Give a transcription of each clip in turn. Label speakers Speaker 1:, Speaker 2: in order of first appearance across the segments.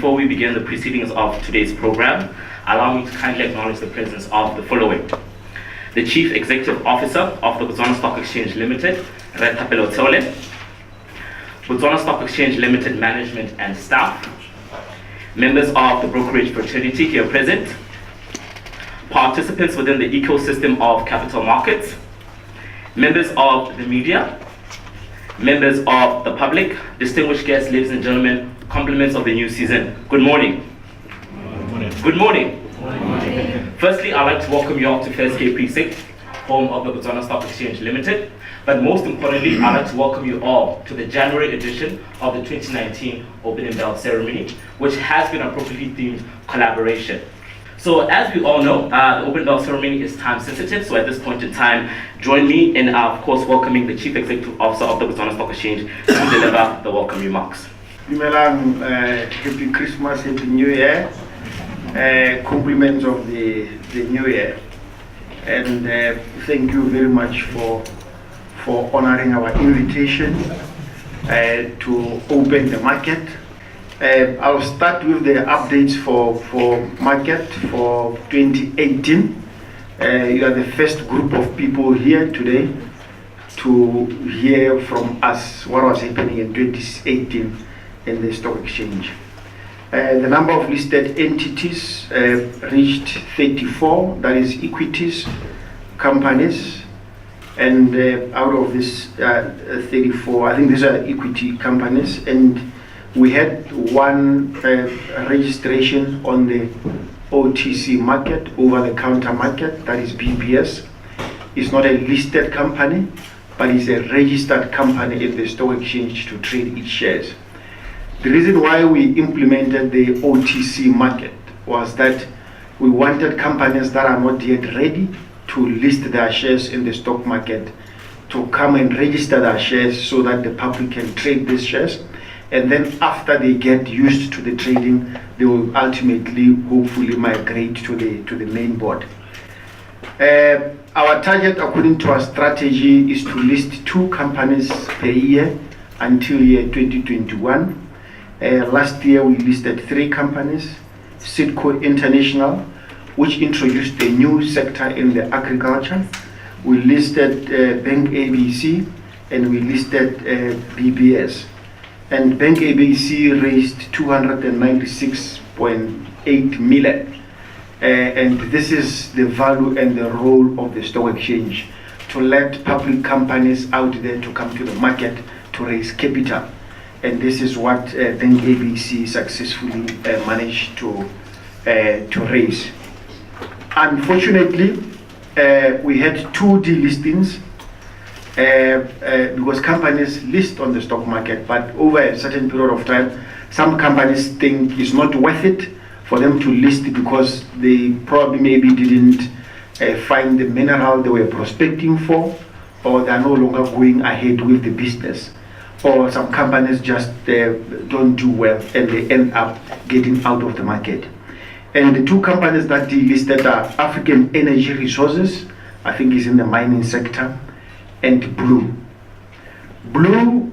Speaker 1: before we begin the proceedings of today's program, allow me to kindly acknowledge the presence of the following. The Chief Executive Officer of the Botswana Stock Exchange Limited, Thapelo Tshole, Botswana Stock Exchange Limited management and staff, members of the brokerage fraternity here present, participants within the ecosystem of capital markets, members of the media, members of the public, distinguished guests, ladies and gentlemen, compliments of the new season. Good morning.
Speaker 2: Good morning.
Speaker 1: Good morning. Good morning. Firstly, I'd like to welcome you all to First K Precinct, home of the Botswana Stock Exchange Limited. But most importantly, I'd like to welcome you all to the January edition of the 2019 Opening Bell Ceremony, which has been appropriately themed collaboration. So as we all know, the Open Bell Ceremony is time sensitive, so at this point in time, join me in, of course, welcoming the Chief Executive Officer of the Botswana Stock Exchange to deliver the welcome remarks.
Speaker 3: Happy Christmas, Happy New Year, compliments of the New Year, and thank you very much for honoring our invitation to open the market. I'll start with the updates for market for 2018. You are the first group of people here today to hear from us what was happening in 2018 in the stock exchange. The number of listed entities reached 34, that is equities, companies, and out of this 34, I think these are equity companies, and we had one registration on the OTC market, over-the-counter market, that is BBS. It's not a listed company, but it's a registered company in the stock exchange to trade its shares. The reason why we implemented the OTC market was that we wanted companies that are not yet ready to list their shares in the stock market to come and register their shares so that the public can trade these shares. And then after they get used to the trading, they will ultimately, hopefully, migrate to the main board. Our target, according to our strategy, is to list 2 companies per year until year 2021. Last year, we listed 3 companies. Sidco International, which introduced a new sector in the agriculture. We listed Bank ABC, and we listed BBS. And Bank ABC raised 296.8 million. And this is the value and the role of the stock exchange, to let public companies out there to come to the market to raise capital. And this is what Bank ABC successfully managed to raise. Unfortunately, we had 2 delistings, because companies list on the stock market, but over a certain period of time, some companies think it's not worth it for them to list because they probably maybe didn't find the mineral they were prospecting for, or they are no longer going ahead with the business, or some companies just don't do well and they end up getting out of the market. And the 2 companies that delisted are African Energy Resources, I think is in the mining sector, and Blue. Blue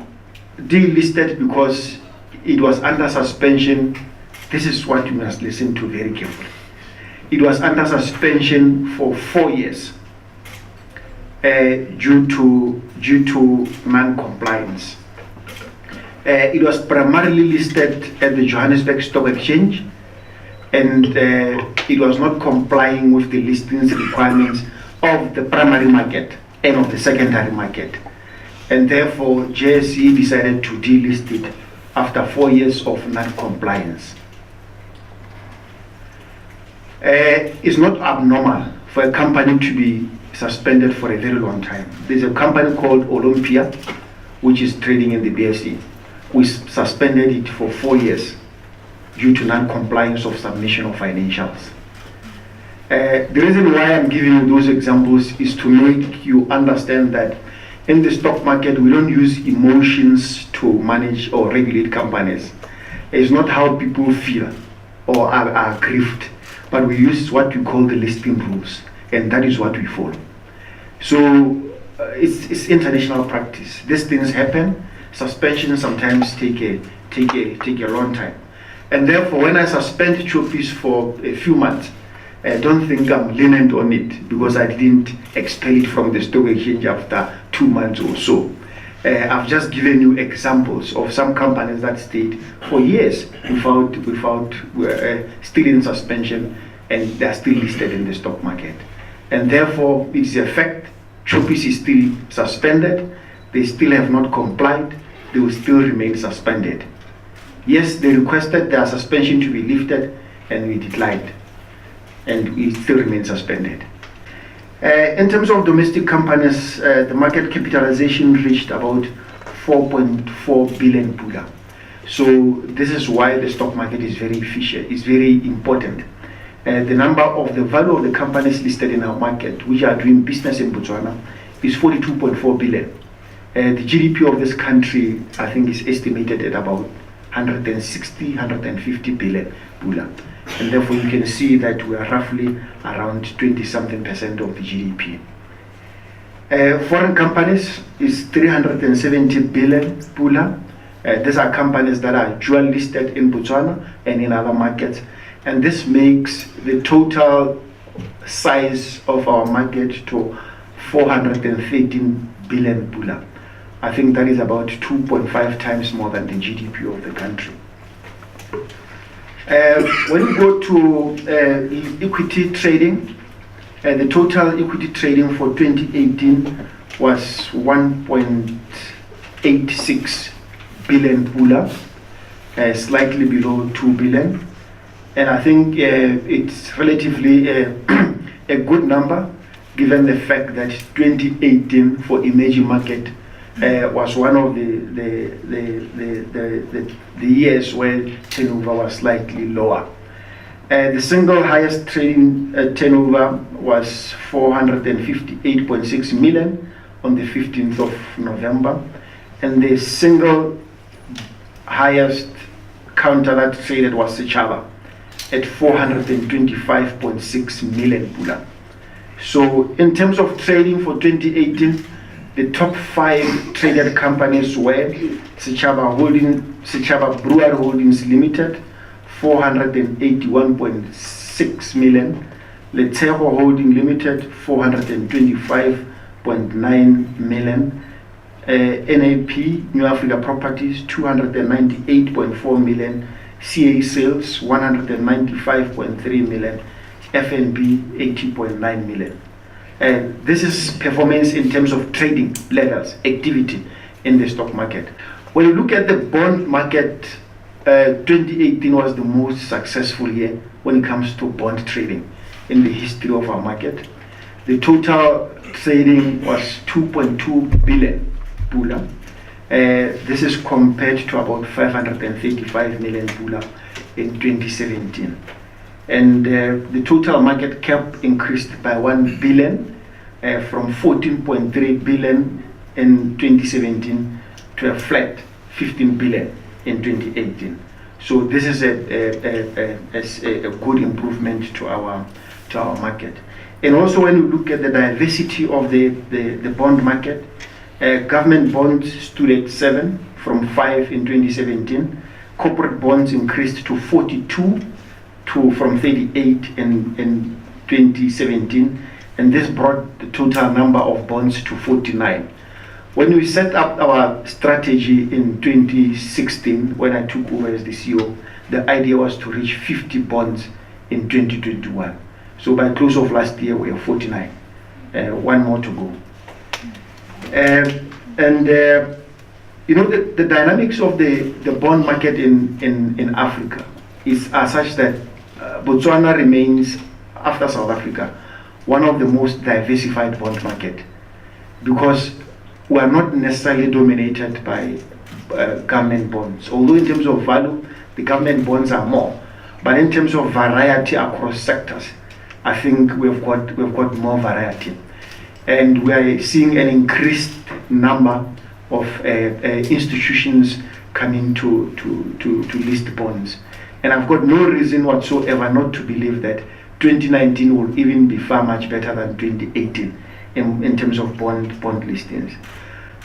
Speaker 3: delisted because it was under suspension. This is what you must listen to very carefully. It was under suspension for 4 years due to non-compliance. It was primarily listed at the Johannesburg Stock Exchange, and it was not complying with the listings requirements of the primary market and of the secondary market, and therefore JSE decided to delist it after 4 years of non-compliance. It's not abnormal for a company to be suspended for a very long time. There's a company called Olympia, which is trading in the BSE. We suspended it for 4 years due to non-compliance of submission of financials. The reason why I'm giving you those examples is to make you understand that in the stock market, we don't use emotions to manage or regulate companies. It's not how people feel or are aggrieved, but we use what we call the listing rules, and that is what we follow. So it's international practice. These things happen. Suspensions sometimes take a long time. And therefore, when I suspend Choppies for a few months, don't think I'm lenient on it because I didn't expel it from the stock exchange after 2 months or so. I've just given you examples of some companies that stayed for years without still in suspension, and they are still listed in the stock market. And therefore, it is a fact. Choppies is still suspended. They still have not complied. They will still remain suspended. Yes, they requested their suspension to be lifted, and we declined, and we still remain suspended. In terms of domestic companies, the market capitalization reached about 4.4 billion pula. So this is why the stock market is very efficient, is very important. The number of the value of the companies listed in our market, which are doing business in Botswana, is 42.4 billion. The GDP of this country, I think, is estimated at about 160, 150 billion pula. And therefore you can see that we are roughly around 20-something% of the GDP. Foreign companies is 370 billion pula. These are companies that are dual listed in Botswana and in other markets. And this makes the total size of our market to 413 billion pula. I think that is about 2.5 times more than the GDP of the country. When we go to equity trading, the total equity trading for 2018 was 1.86 billion pula, slightly below 2 billion. And I think it's relatively a good number, given the fact that 2018 for emerging market was one of the years where turnover was slightly lower. The single highest trading turnover was 458.6 million on the 15th of November, and the single highest counter that traded was Sechaba at 425.6 million pula. So in terms of trading for 2018, the top 5 traded companies were Sechaba Brewery Holdings Limited, 481.6 million, Letshego Holding Limited, 425.9 million, NAP New Africa Properties, 298.4 million, CA Sales, 195.3 million, FNB, 80.9 million. This is performance in terms of trading levels, activity in the stock market. When you look at the bond market, 2018 was the most successful year when it comes to bond trading in the history of our market. The total trading was 2.2 billion pula. This is compared to about 535 million pula in 2017. And the total market cap increased by 1 billion from 14.3 billion in 2017 to a flat 15 billion in 2018. So this is a good improvement to our market. And also when you look at the diversity of the bond market, government bonds stood at 7 from 5 in 2017. Corporate bonds increased to 42 from 38 in 2017, and this brought the total number of bonds to 49. When we set up our strategy in 2016, when I took over as the CEO, the idea was to reach 50 bonds in 2021. So by close of last year, we are 49. One more to go. You know, the dynamics of the bond market in Africa are such that Botswana remains, after South Africa, one of the most diversified bond market, because we are not necessarily dominated by government bonds. Although in terms of value, the government bonds are more, but in terms of variety across sectors, I think we've got more variety, and we are seeing an increased number of institutions coming to list bonds. And I've got no reason whatsoever not to believe that 2019 will even be far much better than 2018 in terms of bond listings.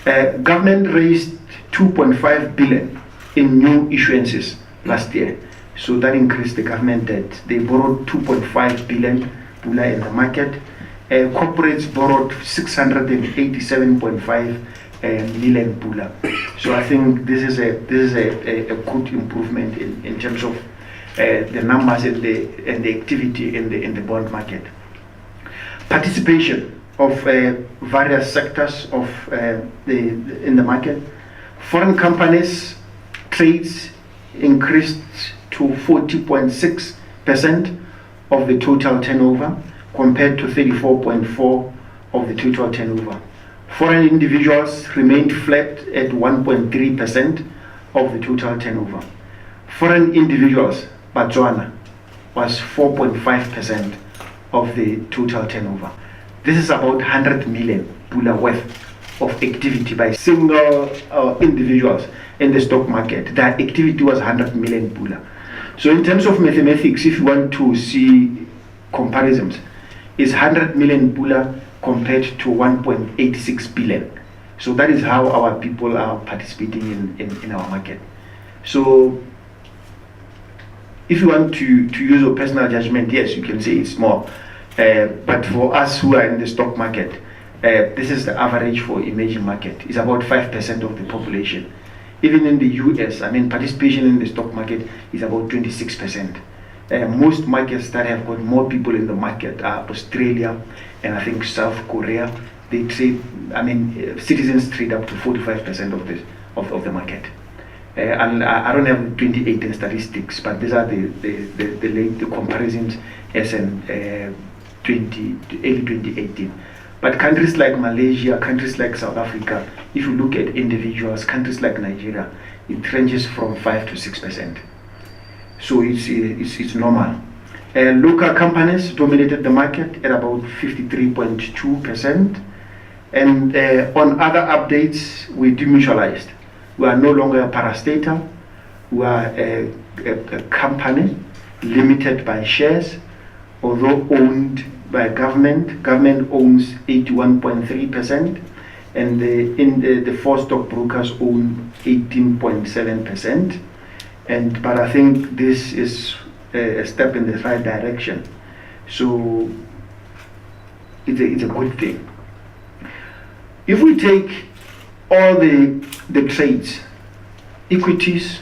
Speaker 3: Government raised 2.5 billion in new issuances last year. So that increased the government debt. They borrowed 2.5 billion pula in the market. Corporates borrowed 687.5 million pula. So I think this is a good improvement in terms of the numbers and the activity in the bond market. Participation of various sectors of in the market. Foreign companies trades increased to 40.6% of the total turnover, compared to 34.4% of the total turnover. Foreign individuals remained flat at 1.3% of the total turnover. Foreign individuals, Botswana, was 4.5% of the total turnover. This is about 100 million pula worth of activity by single individuals in the stock market. That activity was 100 million pula. So in terms of mathematics, if you want to see comparisons, it's 100 million pula compared to 1.86 billion. So that is how our people are participating in our market. So if you want to use your personal judgment, yes, you can say it's more. But for us who are in the stock market, this is the average for emerging market. It's about 5% of the population. Even in the US, participation in the stock market is about 26%. Most markets that have got more people in the market are Australia and I think South Korea. They trade, citizens trade up to 45% of the market. And I don't have 2018 statistics, but these are the comparisons as in early 2018. But countries like Malaysia, countries like South Africa, if you look at individuals, countries like Nigeria, it ranges from 5 to 6%. So it's normal. Local companies dominated the market at about 53.2%. And on other updates, we demutualized. We are no longer a parastatal. We are a company limited by shares, although owned by government. Government owns 81.3%, and the four stockbrokers own 18.7%. But I think this is a step in the right direction. So it's a good thing. If we take all the trades, equities,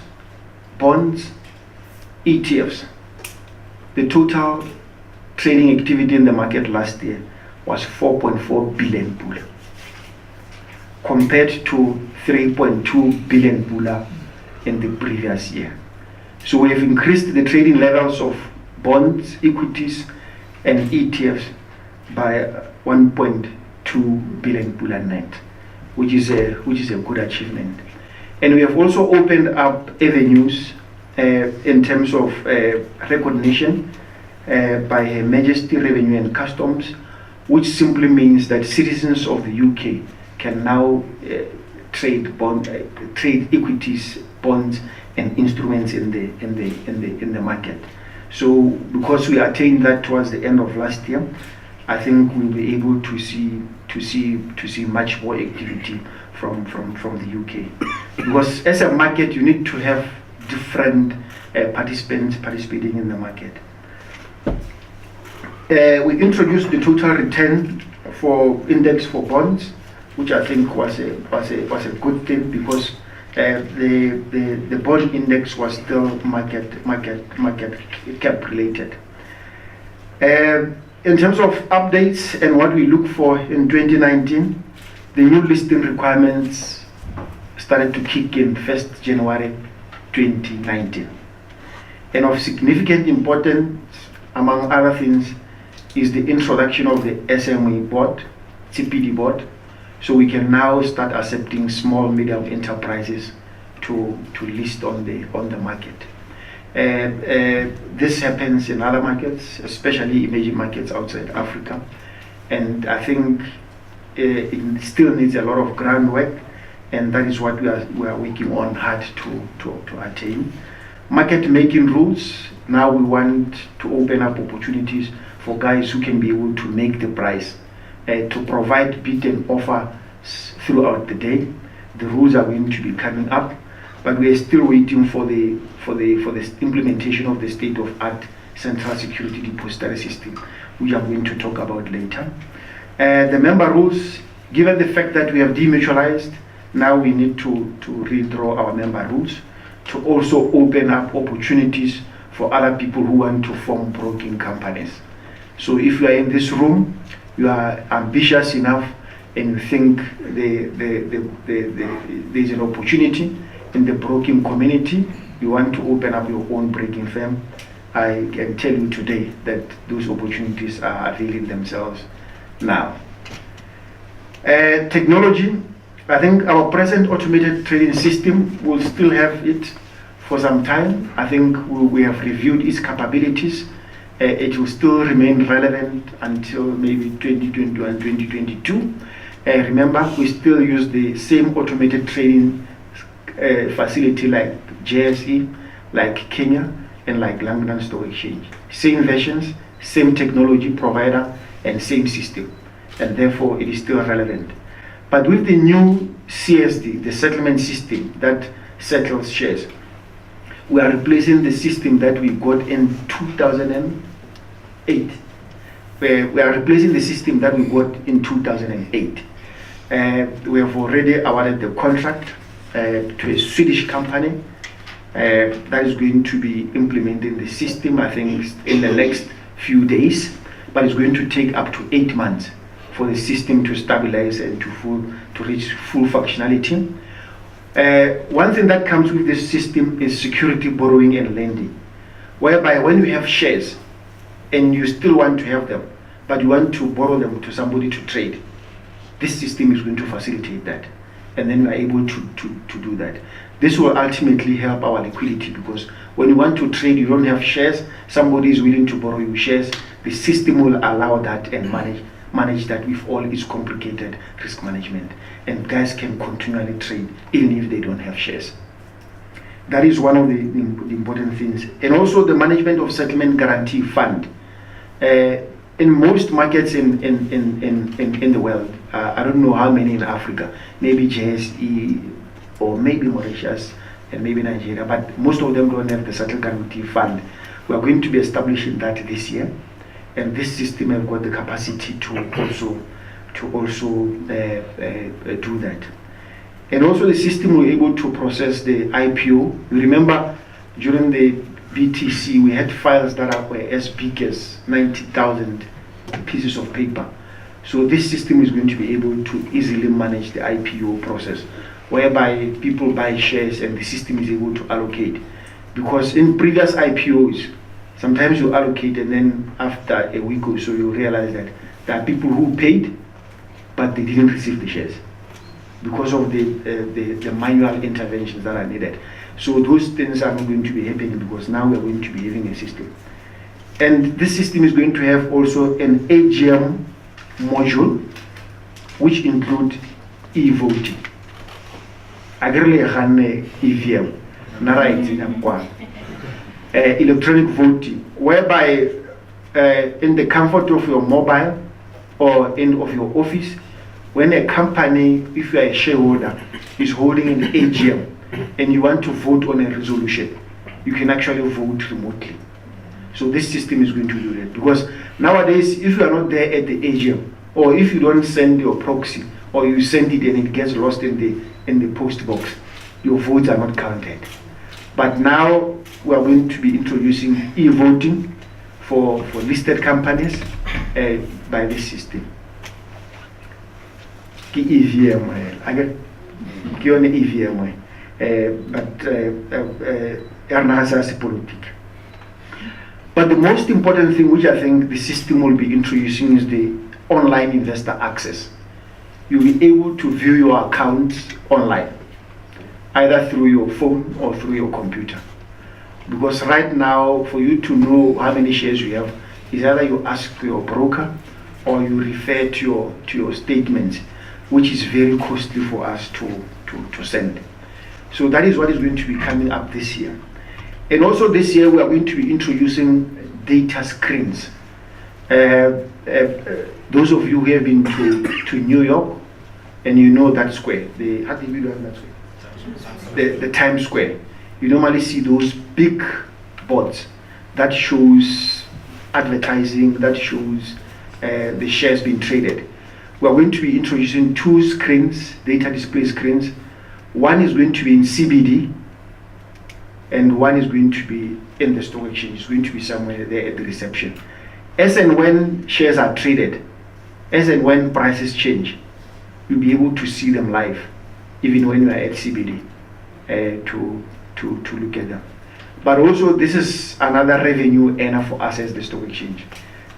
Speaker 3: bonds, ETFs, the total trading activity in the market last year was 4.4 billion pula, compared to 3.2 billion pula in the previous year. So we have increased the trading levels of bonds, equities, and ETFs by 1.2 billion pula net, which is a good achievement. And we have also opened up avenues in terms of recognition by Her Majesty Revenue and Customs, which simply means that citizens of the UK can now trade equities, bonds, and instruments in the market. So because we attained that towards the end of last year, I think we'll be able to see much more activity from the UK. Because as a market, you need to have different participants participating in the market. We introduced the total return for index for bonds, which I think was a good thing, because the bond index was still market cap related. In terms of updates and what we look for in 2019, the new listing requirements started to kick in 1st January 2019. And of significant importance, among other things, is the introduction of the SME board, CPD board, so we can now start accepting small medium enterprises to list on the market. This happens in other markets, especially emerging markets outside Africa, and I think it still needs a lot of groundwork, and that is what we are working on hard to attain. Market making rules, now we want to open up opportunities for guys who can be able to make the price, to provide bid and offer throughout the day. The rules are going to be coming up, but we are still waiting for the for the implementation of the state-of-art central security depository system, which I'm going to talk about later. The member rules, given the fact that we have demutualized, now we need to redraw our member rules to also open up opportunities for other people who want to form broking companies. So if you are in this room, you are ambitious enough and you think there's an opportunity in the broking community, you want to open up your own broking firm, I can tell you today that those opportunities are availing themselves now. Technology, I think our present automated trading system will still have it for some time. I think we have reviewed its capabilities. It will still remain relevant until maybe 2021, 2022. Remember, we still use the same automated trading facility like JSE, like Kenya, and like London Stock Exchange. Same versions, same technology provider, and same system. And therefore, it is still relevant. But with the new CSD, the settlement system that settles shares, we are replacing the system that we got in 2008. We are replacing the system that we got in 2008. We have already awarded the contract to a Swedish company that is going to be implementing the system, I think, in the next few days, but it's going to take up to 8 months for the system to stabilize and to reach full functionality. One thing that comes with this system is security borrowing and lending, whereby when you have shares and you still want to have them, but you want to borrow them to somebody to trade, this system is going to facilitate that. And then we are able to do that. This will ultimately help our liquidity, because when you want to trade, you don't have shares, somebody is willing to borrow you shares, the system will allow that and manage that with all its complicated risk management. And guys can continually trade even if they don't have shares. That is one of the important things. And also the management of settlement guarantee fund. In most markets in the world, I don't know how many in Africa, maybe JSE or maybe Mauritius and maybe Nigeria, but most of them don't have the settlement guarantee fund. We are going to be establishing that this year, and this system has got the capacity to also do that. And also the system will be able to process the IPO. You remember during the BTC we had files that were as big as 90,000 pieces of paper. So this system is going to be able to easily manage the IPO process, whereby people buy shares and the system is able to allocate. Because in previous IPOs, sometimes you allocate and then after a week or so you realize that there are people who paid but they didn't receive the shares because of the manual interventions that are needed. So those things are not going to be happening, because now we are going to be having a system. And this system is going to have also an AGM module, which include e-voting. EVM, electronic voting, whereby in the comfort of your mobile or of your office, when a company, if you are a shareholder, is holding an AGM and you want to vote on a resolution, you can actually vote remotely. So this system is going to do that, because nowadays, if you are not there at the AGM, or if you don't send your proxy, or you send it and it gets lost in the post box, your votes are not counted. But now we are going to be introducing e-voting for listed companies by this system. EVM, but the most important thing which I think the system will be introducing is the online investor access. You'll be able to view your accounts online, either through your phone or through your computer. Because right now, for you to know how many shares you have, is either you ask your broker or you refer to your statements, which is very costly for us to send. So that is what is going to be coming up this year. And also this year we are going to be introducing data screens. Those of you who have been to New York, and you know that square, how do you know that square? The Times Square. You normally see those big boards that shows advertising, that shows the shares being traded. We are going to be introducing 2 screens, data display screens. One is going to be in CBD, and one is going to be in the stock exchange. It's going to be somewhere there at the reception. As and when shares are traded, as and when prices change, you'll be able to see them live, even when you are at CBD, to look at them. But also, this is another revenue earner for us as the stock exchange.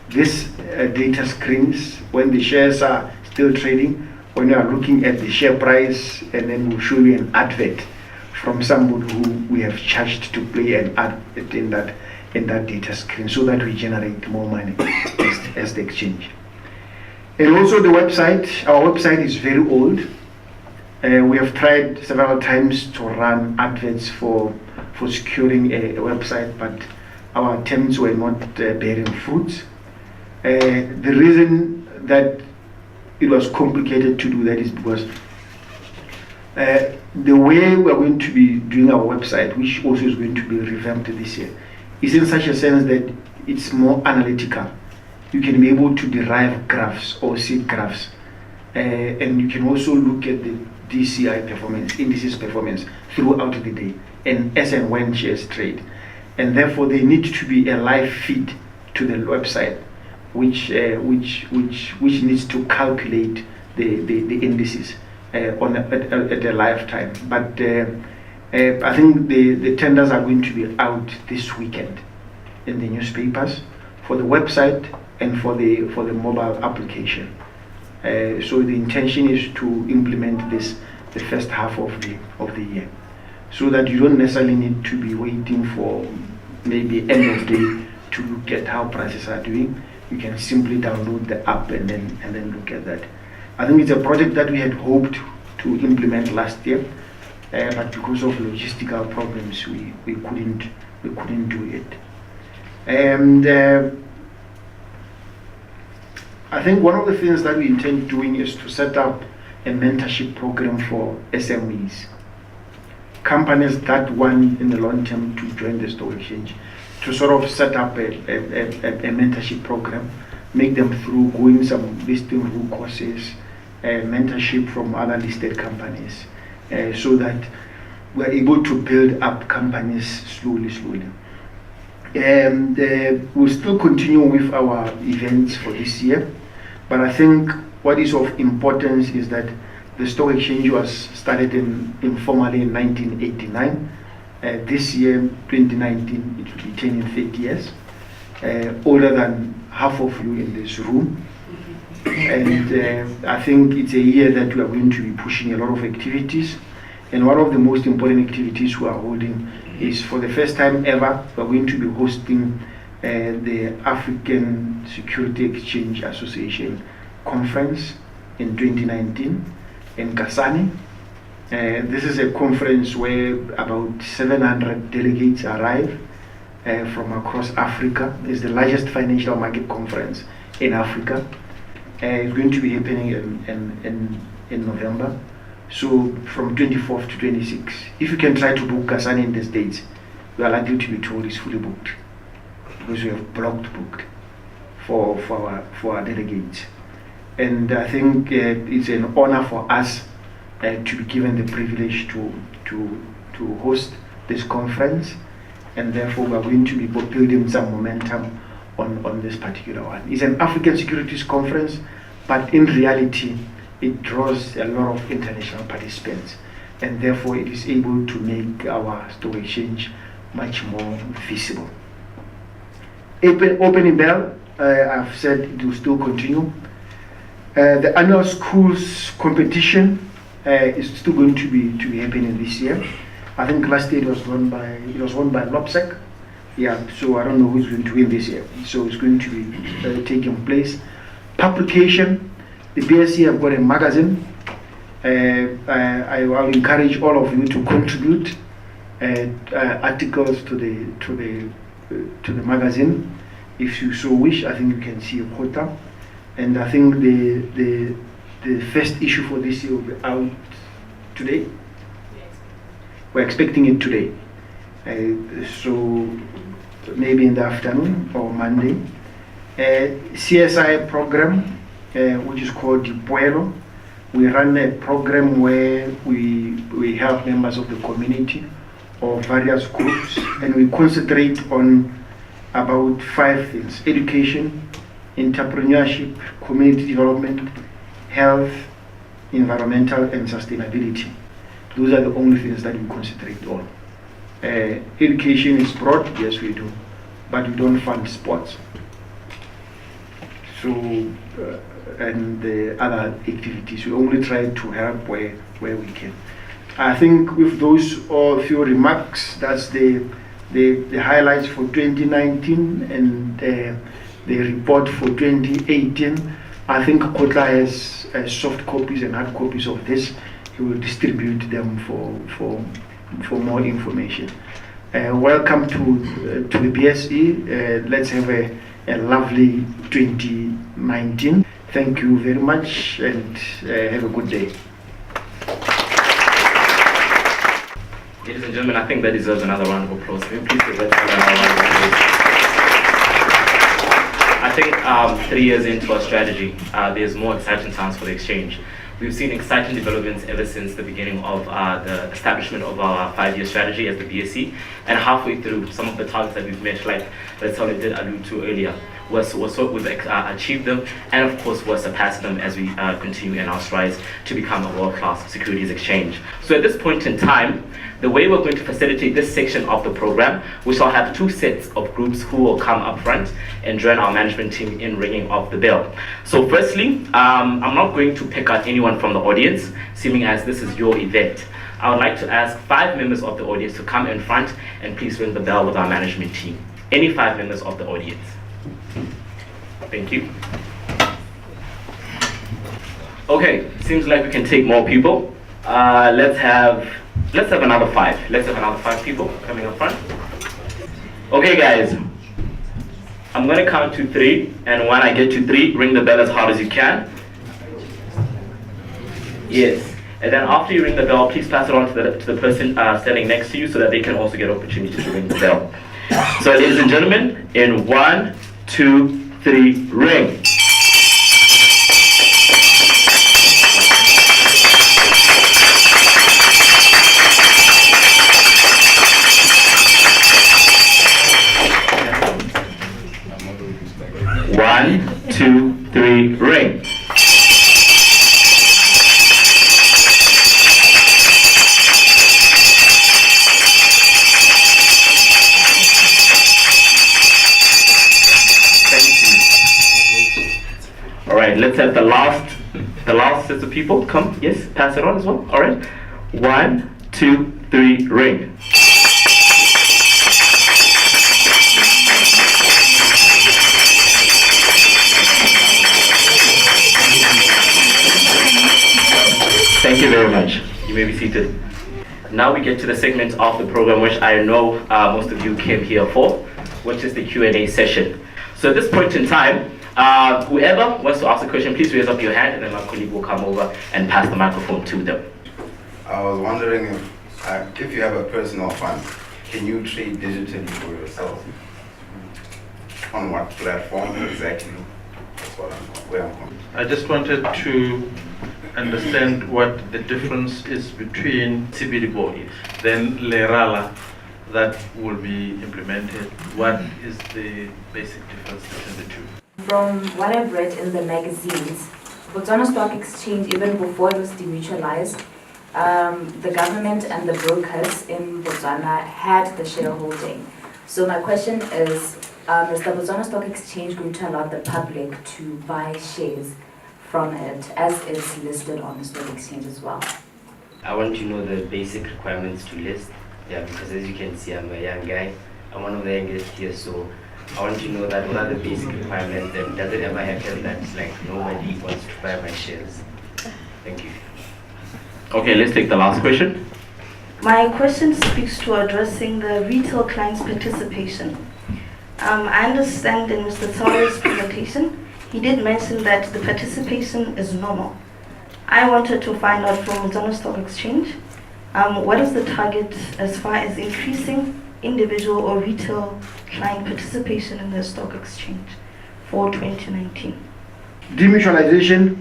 Speaker 3: This data screens, when the shares are still trading, when you are looking at the share price, and then we'll show you an advert from somebody who we have charged to play an ad in that data screen, so that we generate more money as the exchange. And also the website. Our website is very old. We have tried several times to run adverts for securing a website, but our attempts were not bearing fruit. The reason that it was complicated to do that is because the way we are going to be doing our website, which also is going to be revamped this year, is in such a sense that it's more analytical. You can be able to derive graphs or seed graphs, and you can also look at the DCI performance, indices performance throughout the day, and as and when shares trade. And therefore, there needs to be a live feed to the website, which needs to calculate the indices at a live time. But I think the tenders are going to be out this weekend in the newspapers for the website and for the mobile application. So the intention is to implement this the first half of the year, so that you don't necessarily need to be waiting for maybe end of day to look at how prices are doing. You can simply download the app and then look at that. I think it's a project that we had hoped to implement last year, but because of logistical problems, we couldn't do it. And I think one of the things that we intend doing is to set up a mentorship program for SMEs, companies that want in the long term to join the stock exchange, to sort of set up a mentorship program, make them through going some listing rule courses, mentorship from other listed companies, so that we're able to build up companies slowly. And we'll still continue with our events for this year, but I think what is of importance is that the stock exchange was started informally in 1989. This year, 2019, it will be turning 30 years, older than half of you in this room. And I think it's a year that we are going to be pushing a lot of activities. And one of the most important activities we are holding is, for the first time ever, we are going to be hosting the African Security Exchange Association conference in 2019 in Kasane. This is a conference where about 700 delegates arrive from across Africa. It's the largest financial market conference in Africa. It's going to be happening in November. So from 24th to 26th. If you can try to book Kasane in these dates, we are likely to be told it's fully booked, because we have booked for our delegates. And I think it's an honor for us to be given the privilege to host this conference, and therefore we are going to be building some momentum on this particular one. It's an African Securities Conference, but in reality it draws a lot of international participants, and therefore it is able to make our stock exchange much more visible. Opening bell, I've said it will still continue. The annual schools competition is still going to be happening this year. I think last year it was won by LOPSEC. Yeah, so I don't know who's going to win this year. So it's going to be taking place. Publication, the BSC have got a magazine. I will encourage all of you to contribute articles to the magazine, if you so wish. I think you can see a quota. And I think the first issue for this year will be out today. We're expecting it today. So maybe in the afternoon or Monday. CSI program, which is called Dipuelo. We run a program where we help members of the community or various groups, and we concentrate on about 5 things: education, entrepreneurship, community development, health, environmental, and sustainability. Those are the only things that we concentrate on. Education is broad, yes we do, but we don't fund sports. So, and the other activities, we only try to help where we can. I think with those few remarks, that's the highlights for 2019 and the report for 2018. I think Kotla has soft copies and hard copies of this. He will distribute them for more information. Welcome to the BSE. Let's have a lovely 2019. Thank you very much and have a good day.
Speaker 1: Ladies and gentlemen, I think that deserves another round of applause. Can you please give that another round of applause? I think 3 years into our strategy, there's more exciting times for the exchange. We've seen exciting developments ever since the beginning of the establishment of our 5-year strategy as the BSE, and halfway through, some of the targets that we've met, like Letsole did allude to earlier, we've achieved them, and of course we're surpassing them as we continue in our strides to become a world-class securities exchange. So at this point in time, the way we're going to facilitate this section of the program, we shall have 2 sets of groups who will come up front and join our management team in ringing of the bell. So firstly, I'm not going to pick out anyone from the audience, seeming as this is your event. I would like to ask 5 members of the audience to come in front and please ring the bell with our management team. Any 5 members of the audience. Thank you. Okay, seems like we can take more people. Let's have another 5. Let's have another 5 people coming up front. Okay, guys. I'm gonna count to 3, and when I get to 3, ring the bell as hard as you can. Yes. And then after you ring the bell, please pass it on to the person standing next to you so that they can also get an opportunity to ring the bell. So, ladies and gentlemen, in 1, 2, 3, ring. One, two, three, ring. All right, let's have the last set of people come. Yes, pass it on as well. All right. 1, 2, 3, ring. Thank you very much. You may be seated. Now we get to the segment of the program which I know most of you came here for, which is the Q&A session. So at this point in time, whoever wants to ask a question, please raise up your hand and then my colleague will come over and pass the microphone to them.
Speaker 2: I was wondering if you have a personal fund, can you trade digitally for yourself? On what platform exactly? That's where I'm going.
Speaker 4: I just wanted to understand what the difference is between CBD then Lerala that will be implemented. What is the basic difference between the two?
Speaker 5: From what I've read in the magazines, Botswana Stock Exchange, even before it was demutualized, the government and the brokers in Botswana had the shareholding. So my question is the Botswana Stock Exchange going to allow the public to buy shares from it as it's listed on the stock exchange as well?
Speaker 6: I want to know the basic requirements to list. Yeah, because as you can see, I'm a young guy. I'm one of the youngest here, so I want to know that what are the basic requirements, and does it ever happen that like nobody wants to buy my shares? Thank you.
Speaker 1: Okay, let's take the last question.
Speaker 7: My question speaks to addressing the retail client's participation. I understand in Mr. Tsawe's presentation, he did mention that the participation is normal. I wanted to find out from Botswana Stock Exchange, what is the target as far as increasing individual or retail client participation in the stock exchange for 2019?
Speaker 3: Demutualization,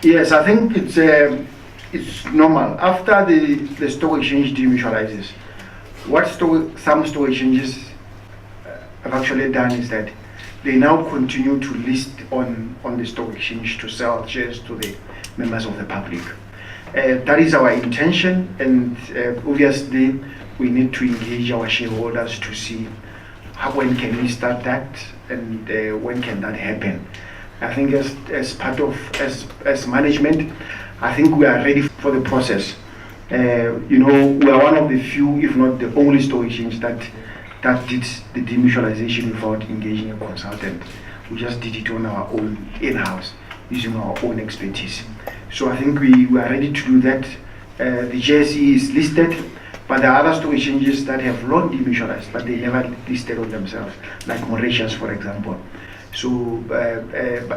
Speaker 3: yes, I think it's normal. After the stock exchange demutualizes, what some stock exchanges have actually done is that they now continue to list on the stock exchange to sell shares to the members of the public. That is our intention, and obviously we need to engage our shareholders to see when can we start that, and when can that happen. I think as part of as management, I think we are ready for the process. We are one of the few, if not the only stock exchange that did the demutualization without engaging a consultant. We just did it on our own in-house, using our own expertise. So I think we are ready to do that. The JSE is listed, but there are other stock exchanges that have long demutualized, but they never listed on themselves, like Mauritius, for example. So,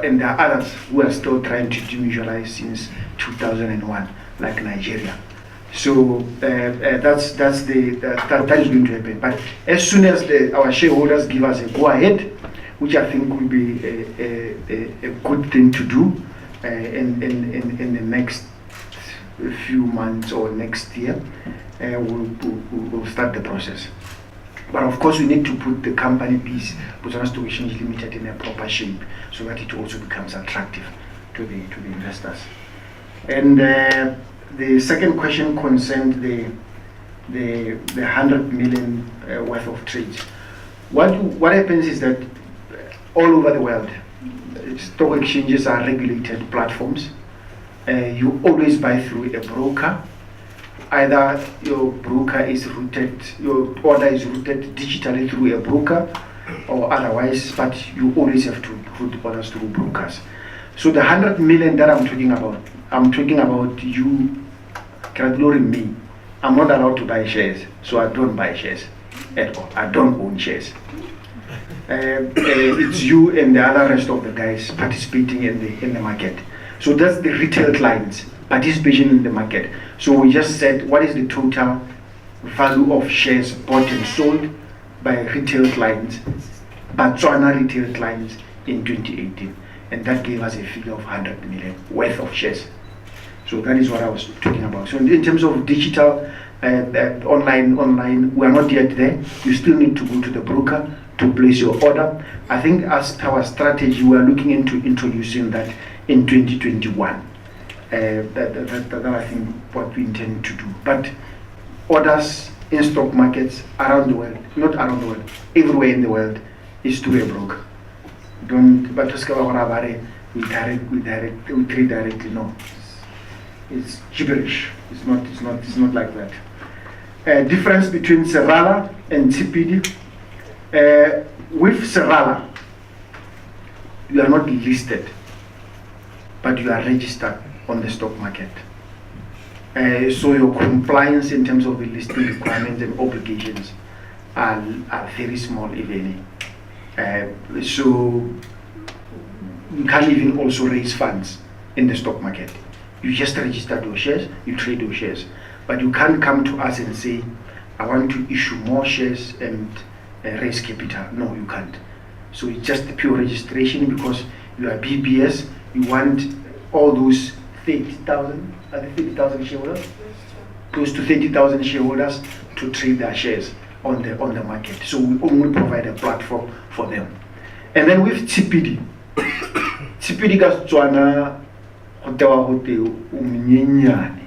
Speaker 3: and there are others who are still trying to demutualize since 2001, like Nigeria. So that is going to happen. But as soon as our shareholders give us a go-ahead, which I think will be a good thing to do in the next few months or next year, we'll start the process. But of course, we need to put the company piece, Botswana Stock Exchange Limited, in a proper shape so that it also becomes attractive to the investors. And the second question concerned the 100 million worth of trades. What happens is that all over the world, stock exchanges are regulated platforms. You always buy through a broker. Either your broker is routed, your order is routed digitally through a broker, or otherwise, but you always have to route orders through brokers. So the 100 million that I'm talking about you, ignoring me. I'm not allowed to buy shares, so I don't buy shares at all. I don't own shares. It's you and the other rest of the guys participating in the market. So that's the retail clients participation in the market. So we just said, what is the total value of shares bought and sold by retail clients, Botswana retail clients in 2018, and that gave us a figure of 100 million worth of shares. So that is what I was talking about. So in terms of digital, online, we are not yet there. You still need to go to the broker to place your order. I think as our strategy, we are looking into introducing that in 2021. That I think what we intend to do. But orders in stock markets around the world, not around the world, everywhere in the world, is through a broker. We trade directly. No, it's gibberish. It's not like that. Difference between Serala and TPD. With Serala, you are not listed, but you are registered on the stock market. So your compliance in terms of the listing requirements and obligations are very small, if any. So you can't even also raise funds in the stock market. You just register your shares, you trade your shares. But you can't come to us and say, I want to issue more shares and raise capital. No, you can't. So it's just pure registration because you are BBS. You want all those 30,000 shareholders, close to 30,000 shareholders to trade their shares on the market. So we only provide a platform for them. And then with TPD, TPD Botswana hotewa hotel umnyenyane.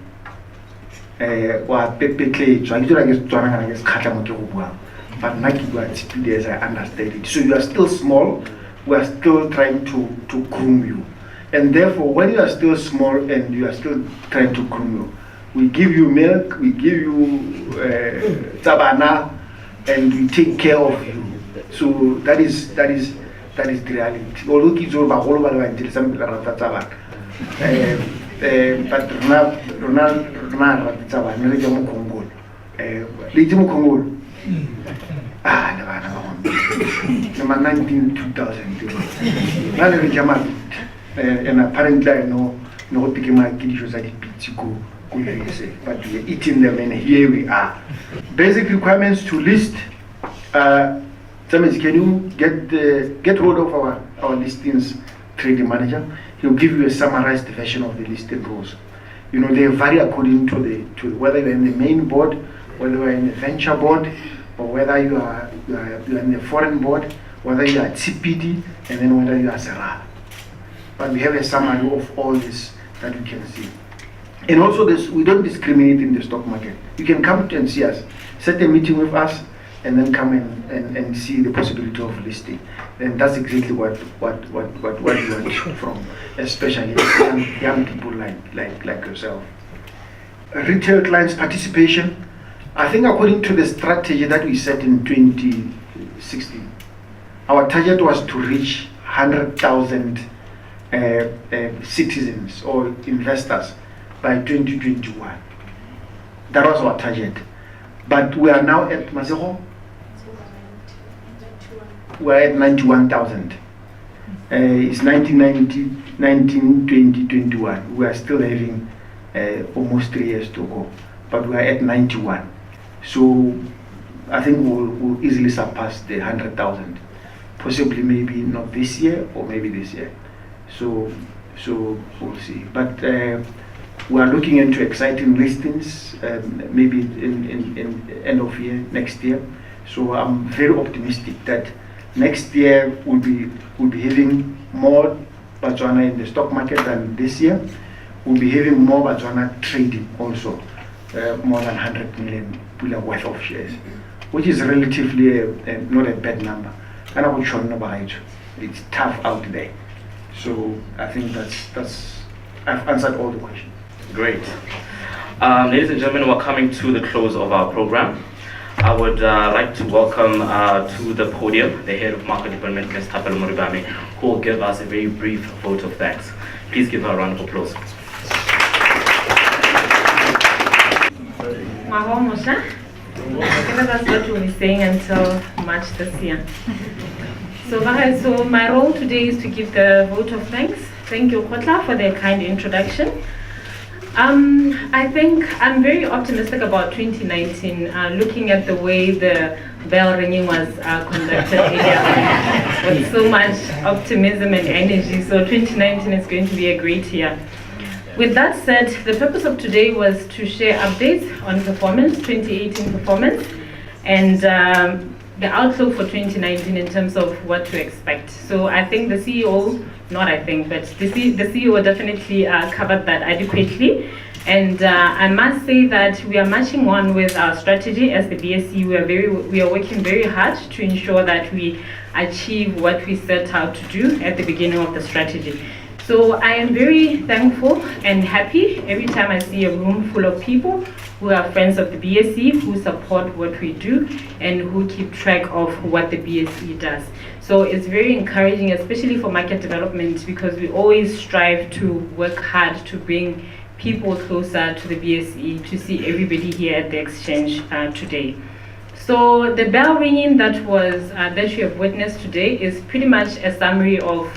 Speaker 3: Wa pepekle tswa ke ke Botswana kana ke sekhatla mo ke go bua. But now you are TPD as I understand it. So you are still small. We are still trying to groom you. And therefore, when you are still small and you are still trying to groom you, we give you milk, we give you tabana, and we take care of you. So that is the reality. Although kids are all over the some people are tabana, but Ronald tabana, we don't Congo. Little Congo. Ah, never 19 2000. And apparently I know no picking my kiddies at the Pichico good you say, but we're eating them and here we are. Basic requirements to list. Thomas, can you get hold of our listings trading manager? He'll give you a summarized version of the listing rules. You know, they vary according to whether you're in the main board, whether you're in the venture board, or whether you are in the foreign board, whether you are TPD, and then whether you are Serala. But we have a summary of all this that you can see. And also this, we don't discriminate in the stock market. You can come and see us, set a meeting with us, and then come and see the possibility of listing. And that's exactly what you want from, especially young people like yourself. Retail clients participation. I think according to the strategy that we set in 2016, our target was to reach 100,000 citizens or investors by 2021. That was our target. But we are now at Masego. We're at 91,000. It's 19, 20, 21. We are still having almost 3 years to go. But we are at 91. So I think we'll easily surpass the 100,000. Possibly maybe not this year or maybe this year. So we'll see. But we are looking into exciting listings, maybe in end of year, next year. So I'm very optimistic that next year we'll be having more Botswana in the stock market than this year. We'll be having more Botswana trading also, more than 100 million worth of shares, which is relatively not a bad number. And I will show you about it. It's tough out there. So I think that's I've answered all the questions.
Speaker 1: Great. Ladies and gentlemen, we're coming to the close of our program. I would like to welcome to the podium the head of market development, Ms. Thapelo Moribame, who will give us a very brief vote of thanks. Please give her a round of applause.
Speaker 8: That's what we'll be saying until March this year. So my role today is to give the vote of thanks. Thank you, Kotla, for the kind introduction. I think I'm very optimistic about 2019, looking at the way the bell ringing was conducted earlier with so much optimism and energy. So 2019 is going to be a great year. With that said, the purpose of today was to share updates on performance, 2018 performance, and the outlook for 2019 in terms of what to expect. So I think the CEO, not I think, but the CEO definitely covered that adequately. And I must say that we are marching on with our strategy as the BSC. We are working very hard to ensure that we achieve what we set out to do at the beginning of the strategy. So I am very thankful and happy every time I see a room full of people who are friends of the BSC, who support what we do, and who keep track of what the BSC does. So it's very encouraging, especially for market development, because we always strive to work hard to bring people closer to the BSC, to see everybody here at the exchange today. So the bell ringing that you have witnessed today is pretty much a summary of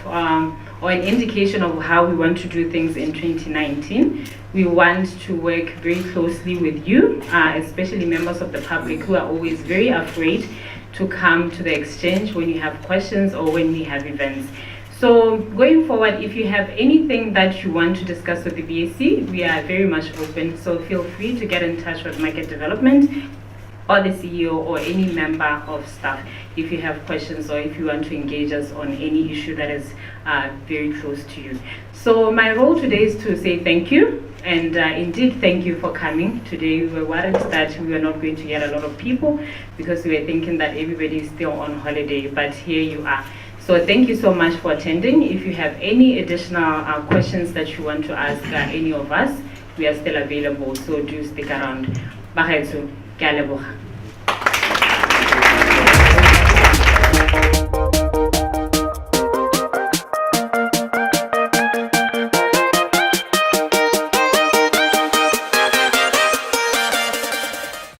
Speaker 8: or an indication of how we want to do things in 2019. We want to work very closely with you, especially members of the public who are always very afraid to come to the exchange when you have questions or when we have events. So going forward, if you have anything that you want to discuss with the BSC, we are very much open. So feel free to get in touch with market development or the CEO or any member of staff if you have questions or if you want to engage us on any issue that is very close to you. So my role today is to say thank you, and indeed thank you for coming today. We were worried that we were not going to get a lot of people because we were thinking that everybody is still on holiday, but here you are. So thank you so much for attending. If you have any additional questions that you want to ask any of us, we are still available, so do stick around. Bahaitsu, ke a leboga.